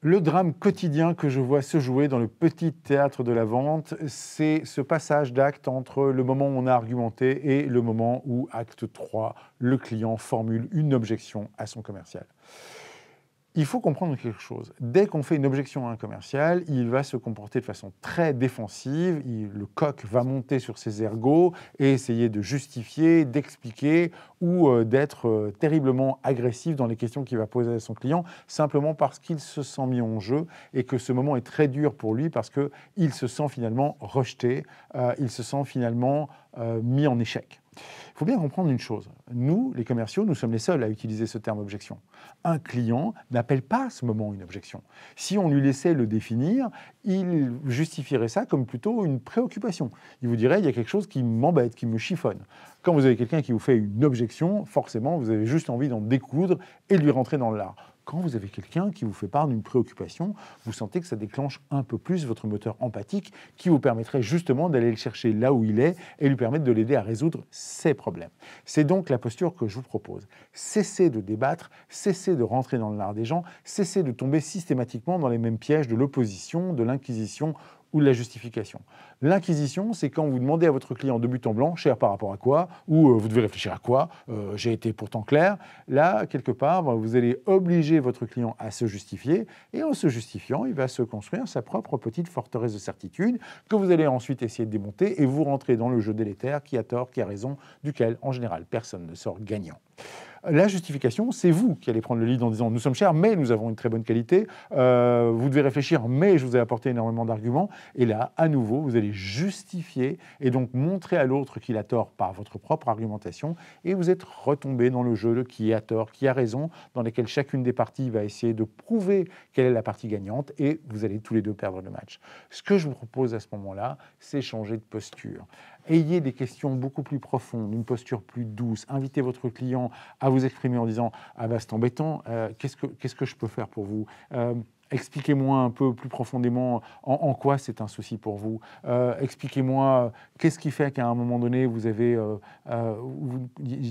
Le drame quotidien que je vois se jouer dans le petit théâtre de la vente, c'est ce passage d'acte entre le moment où on a argumenté et le moment où, acte 3, le client formule une objection à son commercial. Il faut comprendre quelque chose. Dès qu'on fait une objection à un commercial, il va se comporter de façon très défensive, le coq va monter sur ses ergots et essayer de justifier, d'expliquer ou d'être terriblement agressif dans les questions qu'il va poser à son client, simplement parce qu'il se sent mis en jeu et que ce moment est très dur pour lui parce qu'il se sent finalement rejeté, il se sent finalement mis en échec. Il faut bien comprendre une chose. Nous, les commerciaux, nous sommes les seuls à utiliser ce terme objection. Un client n'appelle pas à ce moment une objection. Si on lui laissait le définir, il justifierait ça comme plutôt une préoccupation. Il vous dirait, il y a quelque chose qui m'embête, qui me chiffonne. Quand vous avez quelqu'un qui vous fait une objection, forcément, vous avez juste envie d'en découdre et de lui rentrer dans le lard. Quand vous avez quelqu'un qui vous fait part d'une préoccupation, vous sentez que ça déclenche un peu plus votre moteur empathique qui vous permettrait justement d'aller le chercher là où il est et lui permettre de l'aider à résoudre ses problèmes. C'est donc la posture que je vous propose. Cessez de débattre, cessez de rentrer dans le lard des gens, cessez de tomber systématiquement dans les mêmes pièges de l'opposition, de l'inquisition ou de la justification. L'inquisition, c'est quand vous demandez à votre client de but en blanc, cher par rapport à quoi, ou vous devez réfléchir à quoi, j'ai été pourtant clair. Là, quelque part, vous allez obliger votre client à se justifier, et en se justifiant, il va se construire sa propre petite forteresse de certitude que vous allez ensuite essayer de démonter, et vous rentrez dans le jeu délétère, qui a tort, qui a raison, duquel, en général, personne ne sort gagnant. La justification, c'est vous qui allez prendre le lead en disant « nous sommes chers, mais nous avons une très bonne qualité, vous devez réfléchir, mais je vous ai apporté énormément d'arguments ». Et là, à nouveau, vous allez justifier et donc montrer à l'autre qu'il a tort par votre propre argumentation et vous êtes retombé dans le jeu de qui a tort, qui a raison, dans lequel chacune des parties va essayer de prouver quelle est la partie gagnante et vous allez tous les deux perdre le match. Ce que je vous propose à ce moment-là, c'est changer de posture. Ayez des questions beaucoup plus profondes, une posture plus douce. Invitez votre client à vous exprimer en disant « Ah bah c'est embêtant, qu'est-ce que je peux faire pour vous expliquez-moi un peu plus profondément en quoi c'est un souci pour vous. Expliquez-moi qu'est-ce qui fait qu'à un moment donné, il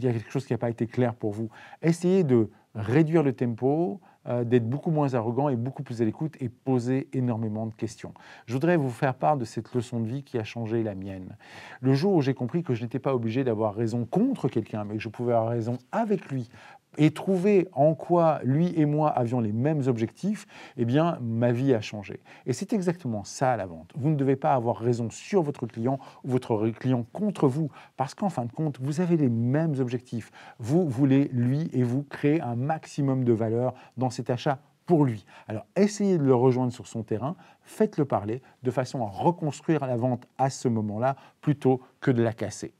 y a quelque chose qui n'a pas été clair pour vous. » Essayez de réduire le tempo, d'être beaucoup moins arrogant et beaucoup plus à l'écoute et poser énormément de questions. Je voudrais vous faire part de cette leçon de vie qui a changé la mienne. Le jour où j'ai compris que je n'étais pas obligé d'avoir raison contre quelqu'un, mais que je pouvais avoir raison avec lui, et trouver en quoi lui et moi avions les mêmes objectifs, eh bien, ma vie a changé. Et c'est exactement ça la vente. Vous ne devez pas avoir raison sur votre client ou votre client contre vous, parce qu'en fin de compte, vous avez les mêmes objectifs. Vous voulez, lui et vous, créer un maximum de valeur dans cet achat pour lui. Alors, essayez de le rejoindre sur son terrain, faites-le parler de façon à reconstruire la vente à ce moment-là, plutôt que de la casser.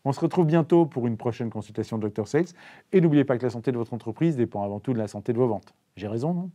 On se retrouve bientôt pour une prochaine consultation de Dr Sales. Et n'oubliez pas que la santé de votre entreprise dépend avant tout de la santé de vos ventes. J'ai raison, non ?